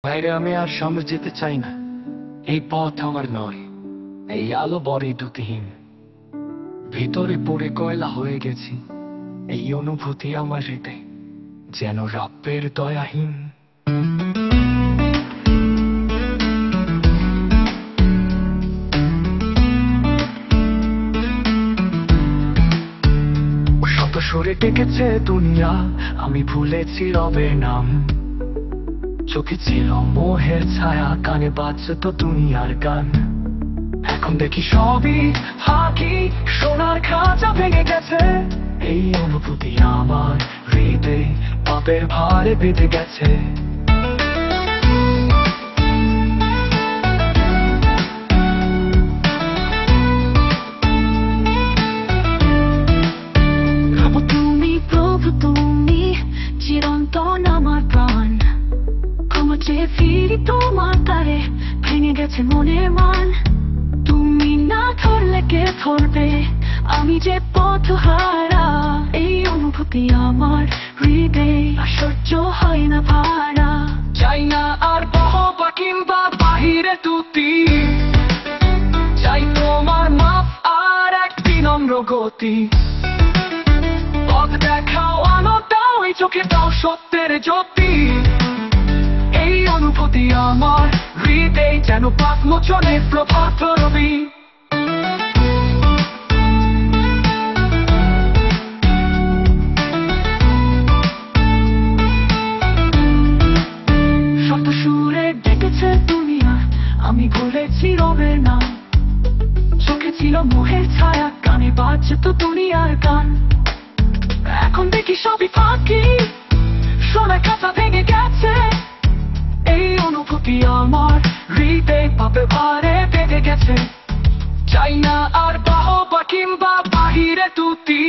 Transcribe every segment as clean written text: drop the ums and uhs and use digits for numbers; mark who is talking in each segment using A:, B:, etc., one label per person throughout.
A: বাইরে আমি আর সামনে যেতে চাই না। এই পথ আমার নয়, এই আলো বড়ই দ্যুতিহীন। ভিতরে পড়ে কয়লা হয়ে গেছি, এই অনুভূতি আমার হৃদয় যেন রাব্বের দয়াহীন। শত সুরে ডেকেছে দুনিয়া, আমি ভুলেছি রবের নাম। চোখে ছিল মোহের ছায়া, কানে বাজত দুনিয়ার গান। এখন দেখি সবই ফাঁকি, সোনার খাঁচা ভেঙে গেছে। এই অনুভূতি আমার হৃদয়ে পাপের ভারে বেঁধে গেছে।
B: তুমি প্রভু, তুমি চিরন্তন আমার প্রাণ। ক্ষমা ফিরি তোমার দ্বারে, ভেঙে গেছে মনের মান। তুমি না ধরলে কে ধরবে, আমি যে পথহারা। এই অনুভূতি আমার হৃদয়ে সহ্য হয় না ভাড়া।
A: চাই না আর বহবা কিংবা বাহিরে তুতি, চাই তোমার মাপ আর এক বিনম্র গতি। পথ দেখাও, আলো দাও, এই চোখে দাও সত্যের জ্যোতি। এই অনুভূতি আমার হৃদয়ে যেন পাপ মোচনের প্রভাত রবি। শত সুরে ডেকেছে দুনিয়া, আমি ভুলেছি রবের নাম। চোখে ছিল মোহের ছায়া, কানে বাজত দুনিয়ার গান। এখন দেখি সবই ফাঁকি, সোনার খাঁচা ভেঙে গেছে। এই অনুভূতি আমার হৃদয়ে পাপের ভারে বেঁধে গেছে। চাই না আর বাহবা কিংবা বাহিরে তুতি,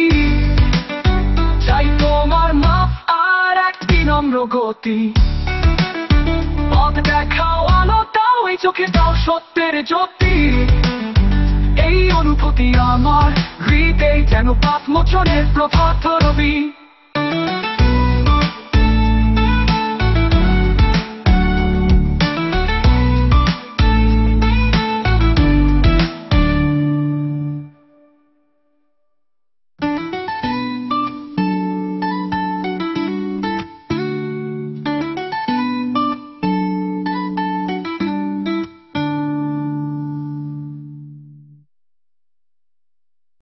A: চাই তোমার মাপ আর এক বিনম্র গতি। পথ দেখাও, আলো দাও, এই চোখে দাও সত্যের জ্যোতি। এই অনুভূতি আমার হৃদয়ে যেন পাপ মোচনের প্রভাত রবি।